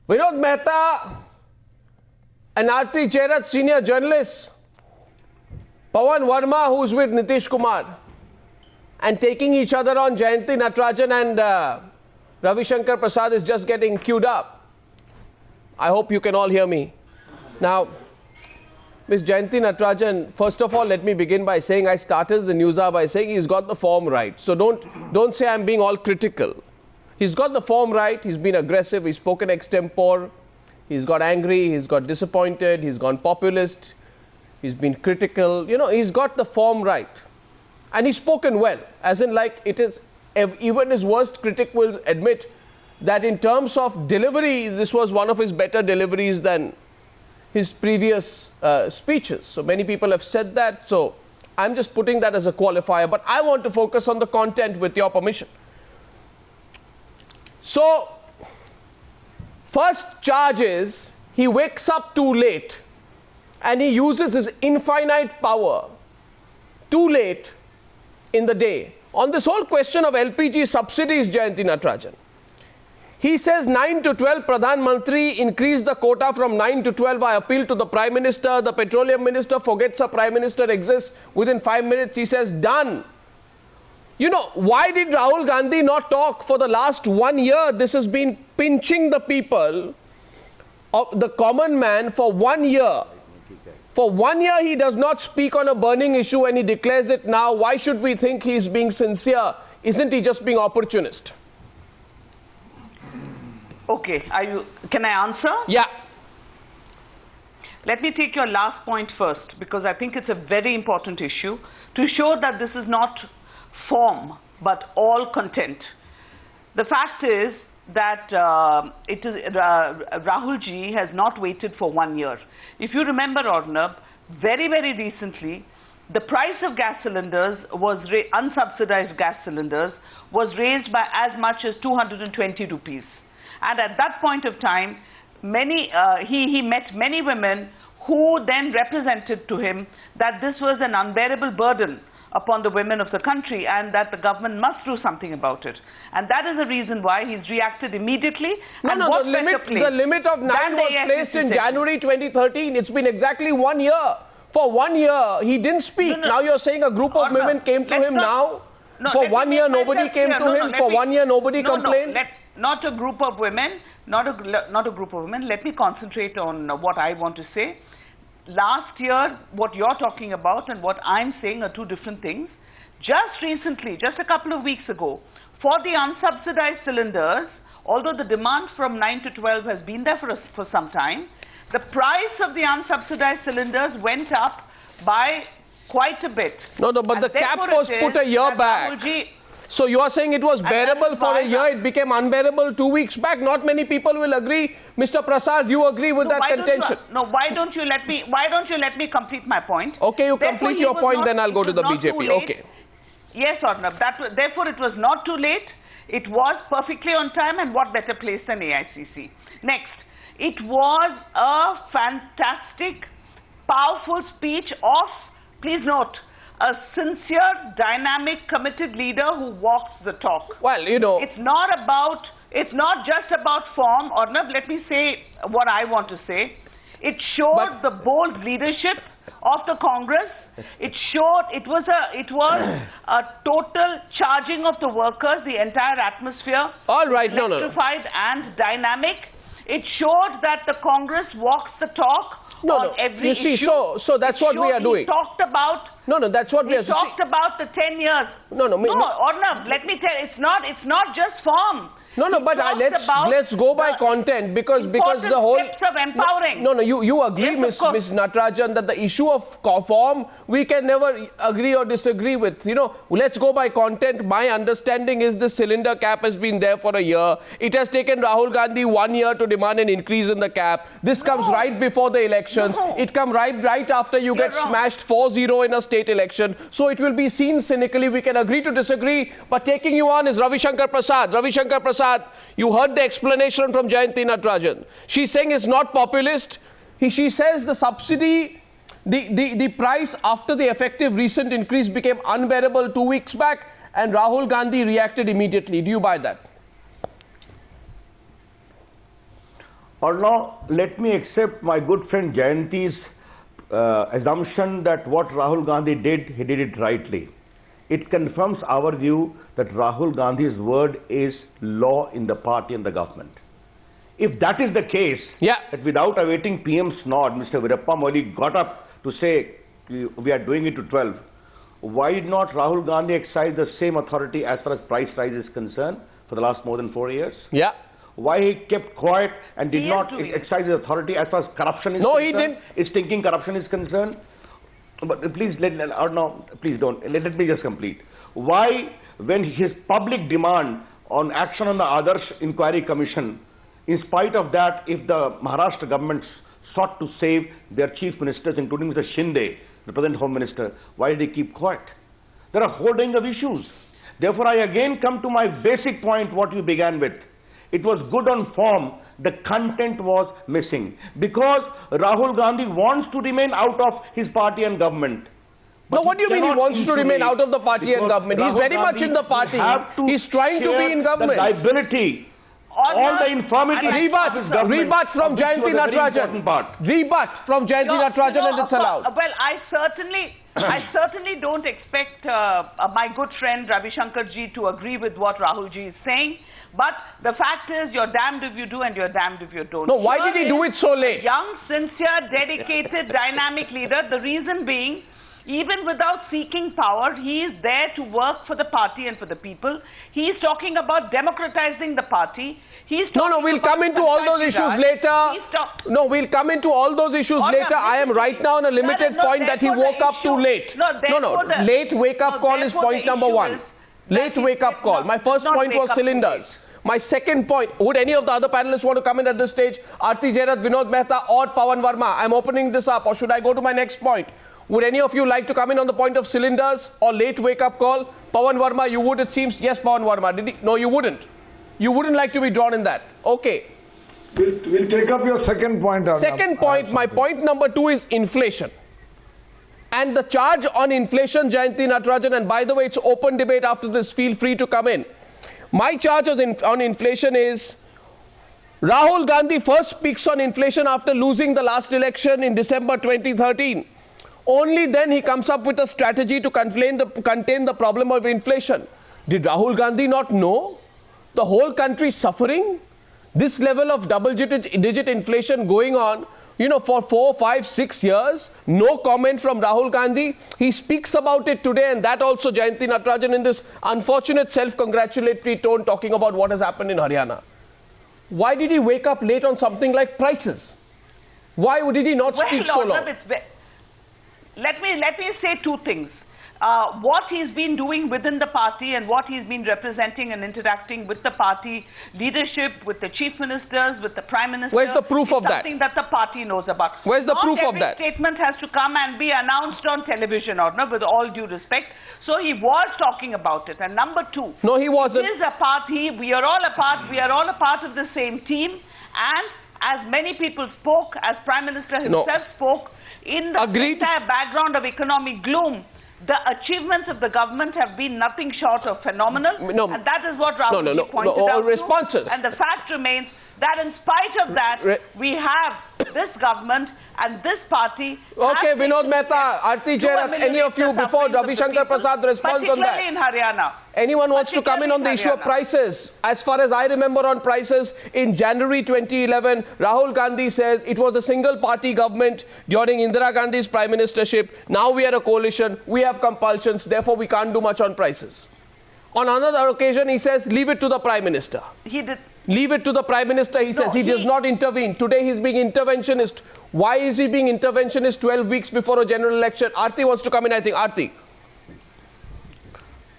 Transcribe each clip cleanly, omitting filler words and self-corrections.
Vinod Mehta and Aarti Cherat, senior journalist, Pawan Verma, who's with Nitish Kumar, and taking each other on. Jayanti Natarajan and Ravi Shankar Prasad is just getting queued up. I hope you can all hear me. Now, Ms. Jayanti Natarajan, first of all, let me begin by saying I started the news hour by saying he's got the form right. So don't say I'm being all critical. He's got the form right. He's been aggressive. He's spoken extempore. He's got angry. He's got disappointed. He's gone populist. He's been critical. You know, he's got the form right. And he's spoken well. As in, like, it is, even his worst critic will admit that in terms of delivery, this was one of his better deliveries than his previous speeches. So many people have said that. So I'm just putting that as a qualifier. But I want to focus on the content with your permission. So, first charge is he wakes up too late and he uses his infinite power too late in the day. On this whole question of LPG subsidies, Jayanti Natarajan, he says 9 to 12, Pradhan Mantri increased the quota from 9 to 12. I appeal to the Prime Minister. The Petroleum Minister forgets a Prime Minister exists. Within 5 minutes, he says, done. You know, why did Rahul Gandhi not talk for the last 1 year? This has been pinching the people, of the common man, for 1 year. For 1 year, he does not speak on a burning issue and he declares it now. Why should we think he's being sincere? Isn't he just being opportunist? Okay, can I answer? Yeah. Let me take your last point first, because I think it's a very important issue to show that this is not form but all content. The fact is that Rahul ji has not waited for 1 year. If you remember, Arnab, very recently the price of gas cylinders was unsubsidized gas cylinders was raised by as much as 220 rupees, and at that point of time he met many women who then represented to him that this was an unbearable burden upon the women of the country and that the government must do something about it. And that is the reason why he's reacted immediately. The limit of 9 was placed in January 2013. It's been exactly 1 year. For 1 year, he didn't speak. Now you're saying a group of women came to him now? For 1 year, nobody came to him? For 1 year, nobody complained? Not a group of women, not a group of women. Let me concentrate on what I want to say. Last year, what you're talking about and what I'm saying are two different things. Just recently, just a couple of weeks ago, for the unsubsidized cylinders, although the demand from 9 to 12 has been there for some time, the price of the unsubsidized cylinders went up by quite a bit. No, but the cap was put a year back. So you are saying it was bearable for a year, it became unbearable 2 weeks back. Not many people will agree. Mr. Prasad, you agree with that contention? Why don't you let me complete my point? Okay, you complete your point, then I'll go to the BJP. Okay. Yes, Arnab. Therefore, it was not too late. It was perfectly on time, and what better place than AICC? Next, it was a fantastic, powerful speech of, please note, a sincere, dynamic, committed leader who walks the talk. Well, you know, it's not just about form. Or no, let me say what I want to say. It showed the bold leadership of the Congress. It was a total charging of the workers, the entire atmosphere. All right, electrified and dynamic. It showed that the Congress walks the talk on every issue. You see, so that's what we are doing. He talked about. That's what we are doing. He talked about the 10 years. Arnab, let me tell you, it's not just form. But let's go by content because the whole steps of empowering. You agree, Ms. Natarajan, that the issue of form we can never agree or disagree with. Let's go by content. My understanding is the cylinder cap has been there for a year. It has taken Rahul Gandhi 1 year to demand an increase in the cap. This comes right before the elections. It comes right after you get smashed 4-0 in a state election. So it will be seen cynically. We can agree to disagree. But taking you on is Ravi Shankar Prasad. Ravi Shankar Prasad, you heard the explanation from Jayanti Natarajan. She's saying it's not populist. She says the subsidy, the price after the effective recent increase became unbearable 2 weeks back, and Rahul Gandhi reacted immediately. Do you buy that? Or now, let me accept my good friend Jayanti's assumption that what Rahul Gandhi did, he did it rightly. It confirms our view that Rahul Gandhi's word is law in the party and the government. If that is the case, that without awaiting PM's nod, Mr. Virappa Moily got up to say, we are doing it to 12, why did not Rahul Gandhi exercise the same authority as far as price rise is concerned for the last more than 4 years? Why he kept quiet and did not exercise his authority as far as corruption is concerned? No, he didn't. His thinking corruption is concerned? But please, please don't. Let me just complete. Why, when his public demand on action on the Adarsh Inquiry Commission, in spite of that, if the Maharashtra government sought to save their chief ministers, including Mr. Shinde, the present Home Minister, why did he keep quiet? There are a whole range of issues. Therefore, I again come to my basic point, what you began with. It was good on form, the content was missing. Because Rahul Gandhi wants to remain out of his party and government. No, what do you mean he wants to remain out of the party and government? He's very much in the party. He's trying to be in government. The liability, all the infirmity. Rebut from Jayanti Natarajan. Rebut from Jayanti Natarajan, and it's allowed. Well, I certainly don't expect my good friend Ravi Shankar ji to agree with what Rahul ji is saying. But the fact is, you're damned if you do and you're damned if you don't. No, why did he do it so late? Young, sincere, dedicated, dynamic leader. The reason being, even without seeking power, he is there to work for the party and for the people. He is talking about democratizing the party. No, we'll come into all those issues later. No, we'll come into all those issues later. I am right now on a limited point that he woke up too late. No, late wake-up call is point number one. Late wake-up call. My first point was cylinders. My second point, would any of the other panelists want to come in at this stage? Aarti Jairath, Vinod Mehta or Pawan Verma? I'm opening this up, or should I go to my next point? Would any of you like to come in on the point of cylinders or late wake-up call? Pawan Verma, you would, it seems. Yes, Pawan Verma. No, you wouldn't. You wouldn't like to be drawn in that. Okay. We'll take up your second point. Second point, my point number 2 is inflation. And the charge on inflation, Jayanti Natarajan, and by the way, it's open debate after this, feel free to come in. My charge on inflation is, Rahul Gandhi first speaks on inflation after losing the last election in December 2013. Only then he comes up with a strategy to contain the problem of inflation. Did Rahul Gandhi not know the whole country is suffering? This level of double-digit inflation going on, for 4, 5, 6 years, no comment from Rahul Gandhi. He speaks about it today, and that also Jayanti Natarajan in this unfortunate self-congratulatory tone talking about what has happened in Haryana. Why did he wake up late on something like prices? Why did he not speak so long? Let me say two things. What he's been doing within the party and what he's been representing and interacting with the party leadership, with the chief ministers, with the prime minister. Where's the proof of that? Something that the party knows about. Where's the proof of that? Not every statement has to come and be announced on television, or with all due respect. So he was talking about it. And number 2. No, he wasn't. He is a party. We are all a part. We are all a part of the same team. And as many people spoke, as Prime Minister himself spoke, in the entire background of economic gloom, the achievements of the government have been nothing short of phenomenal. And that is what Rahul pointed out responses. And the fact remains that in spite of that, we have this government and this party. Okay, Vinod Mehta, Aarti Jairath, any of you, before Ravi Shankar Prasad responds on that. Particularly in Haryana. Anyone wants to come in on the issue of prices? As far as I remember on prices, in January 2011, Rahul Gandhi says it was a single party government during Indira Gandhi's prime ministership. Now we are a coalition, we have compulsions, therefore we can't do much on prices. On another occasion, he says, leave it to the prime minister. He did. Leave it to the prime minister, he says. He does not intervene. Today he's being interventionist. Why is he being interventionist 12 weeks before a general election? Aarti wants to come in, I think. Aarti.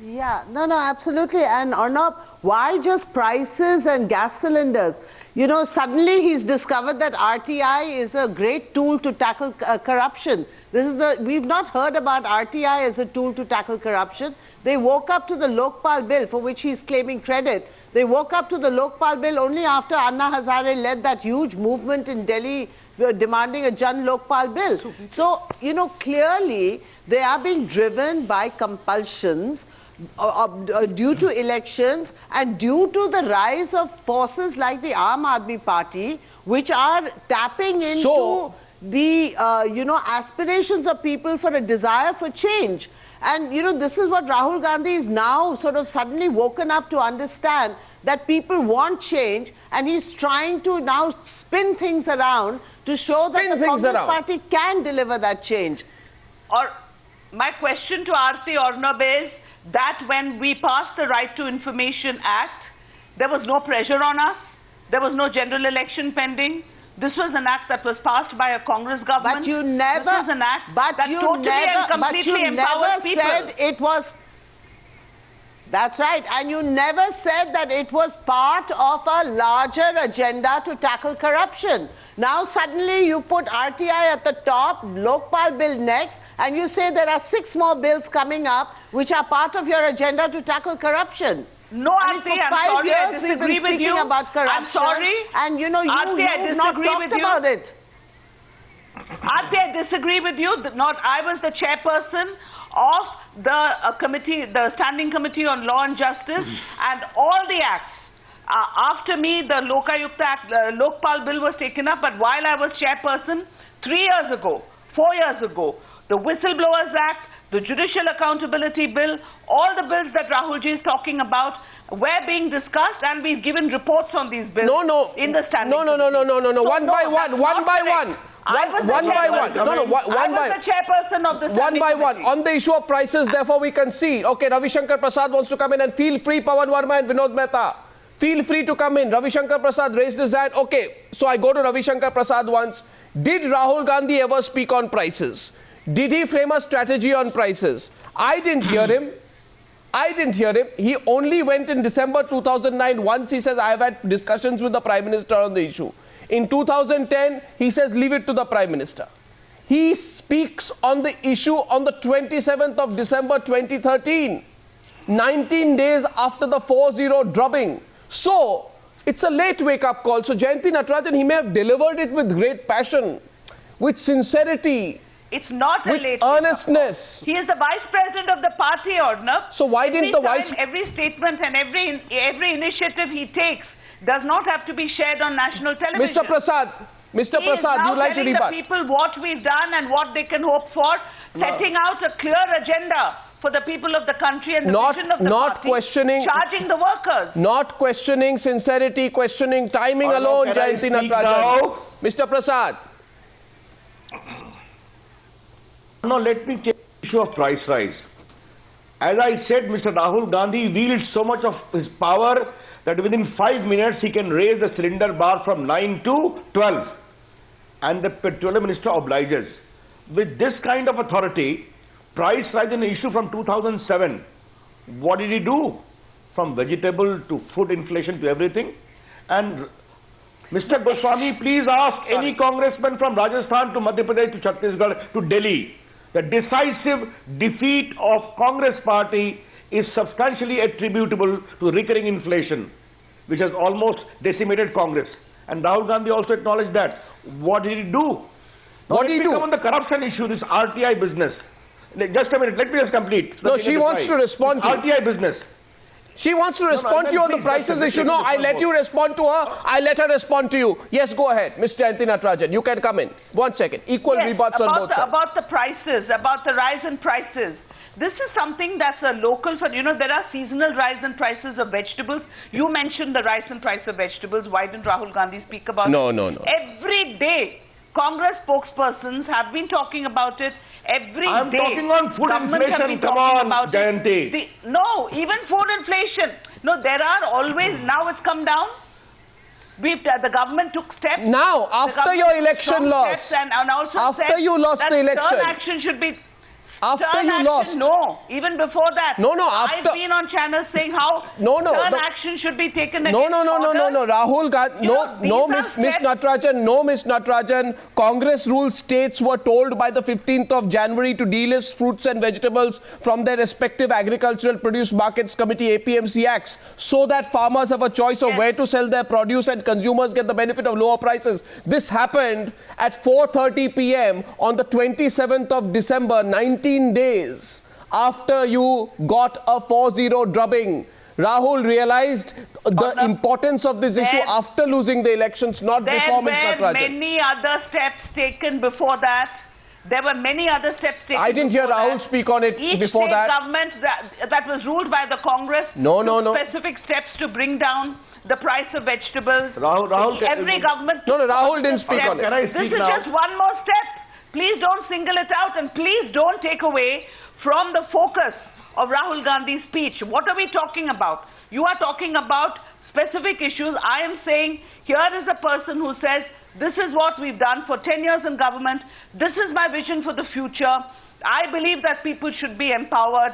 Yeah, no, absolutely. And Arnab, why just prices and gas cylinders? Suddenly he's discovered that RTI is a great tool to tackle corruption. We've not heard about RTI as a tool to tackle corruption. They woke up to the Lokpal bill, for which he's claiming credit. They woke up to the Lokpal bill only after Anna Hazare led that huge movement in Delhi demanding a Jan Lokpal bill. So, clearly they are being driven by compulsions due to elections and due to the rise of forces like the Aam Aadmi Party, which are tapping into So- the aspirations of people for a desire for change. And this is what Rahul Gandhi is now sort of suddenly woken up to understand, that people want change, and he's trying to now spin things around to show that Spin the things Congress around. Party can deliver that change. Or my question to Aarti Arnab is that when we passed the Right to Information Act, there was no pressure on us. There was no general election pending. This was an act that was passed by a Congress government. But you never, This was an act that totally and completely empowers people. said it was. That's right, and you never said that it was part of a larger agenda to tackle corruption. Now suddenly you put RTI at the top, Lokpal bill next, and you say there are 6 more bills coming up which are part of your agenda to tackll corruption. No, I mean, Aarti, for I'm 5 sorry, I years we've disagree been with speaking you. about corruption. I'm sorry. And Aarti, I you've not disagree talked with you. about it. Aarti, I disagree with you. I was the chairperson of the committee, the Standing Committee on Law and Justice, and all the acts. After me, the Lokayukta Act, Lokpal bill was taken up, but while I was chairperson, 3 years ago, 4 years ago, the Whistleblowers Act, the Judicial Accountability Bill, all the bills that Rahulji is talking about were being discussed, and we've given reports on these bills in the Standing Committee. No. So, One by one, that's one not by correct. one. I was the One by one. chairperson. No, one by I was the chairperson of the one Standing by one. Committee. On the issue of prices, therefore, we concede. Okay, Ravi Shankar Prasad wants to come in, and feel free, Pawan Verma and Vinod Mehta. Feel free to come in. Ravi Shankar Prasad raised his hand. Okay, so I go to Ravi Shankar Prasad once. Did Rahul Gandhi ever speak on prices? Did he frame a strategy on prices? I didn't hear him. He only went in December 2009. Once he says, I have had discussions with the Prime Minister on the issue. In 2010, he says, leave it to the Prime Minister. He speaks on the issue on the 27th of December 2013, 19 days after the 4-0 drubbing. So, it's a late wake-up call. So, Jayanti Natarajan, he may have delivered it with great passion, with sincerity, It's not a with late earnestness. He is the vice president of the party, Arnab. So why didn't the vice- Every statement and every initiative he takes does not have to be shared on national television. Mr. Prasad, He is now you'd like to telling rebut? the people what we've done and what they can hope for, setting out a clear agenda for the people of the country and the vision of the party, charging the workers. Not questioning sincerity, questioning timing Arnab, alone, can I Jayanti speak Natarajan. now? Mr. Prasad. No, let me take the issue of price rise. As I said, Mr. Rahul Gandhi wields so much of his power that within 5 minutes he can raise the cylinder bar from 9 to 12. And the petroleum minister obliges. With this kind of authority, price rise is an issue from 2007. What did he do? From vegetable to food inflation to everything. And Mr. Goswami, please ask any congressman from Rajasthan to Madhya Pradesh to Chhattisgarh to Delhi. The decisive defeat of Congress party is substantially attributable to recurring inflation, which has almost decimated Congress. And Rahul Gandhi also acknowledged that. What did he do? What did he do? Come on the corruption issue, this RTI business. Just a minute, let me just complete. No, she wants to respond to you. RTI business. She wants to respond to you on the please, prices let issue. me No, I respond let you first. respond to her. I let her respond to you. Yes, go ahead. Mr. Jayanti Natarajan, you can come in. 1 second. Equal Yes, rebuts on both sides. about the prices, about the rise in prices. This is something that's a local, there are seasonal rise in prices of vegetables. You mentioned the rise in price of vegetables. Why didn't Rahul Gandhi speak about it? No. Every day, Congress spokespersons have been talking about it. Every I'm day. talking on food Governments have inflation. been Come talking on, about it. Jayanti. No, even food inflation. No, there are always, now it's come down. The government took steps. Now, The after government your took election strong loss, steps and also after said you lost that the election, stern action should be. after Stern you action, lost. No, even before that. No, after. I've been on channels saying how No, stern action should be taken against No. orders. Rahul Gandhi, Miss Natarajan. Congress rule states were told by the 15th of January to delist fruits and vegetables from their respective agricultural produce markets committee APMC acts so that farmers have a choice of where to sell their produce and consumers get the benefit of lower prices. This happened at 4:30 p.m. on the 27th of December, 19 days after you got a 4-0 drubbing. Rahul realized the importance of this issue after losing the elections, not before, Ms. Natarajan. There were many other steps taken before that. There were many other steps taken. I didn't hear Rahul that. speak on it before that. Each government that was ruled by the Congress No. took specific steps to bring down the price of vegetables. Rahul, Every government. No, Rahul didn't speak on it. Can I This speak is now? just one more step. Please don't single it out, and please don't take away from the focus of Rahul Gandhi's speech. What are we talking about? You are talking about specific issues. I am saying here is a person who says, this is what we've done for 10 years in government. This is my vision for the future. I believe that people should be empowered.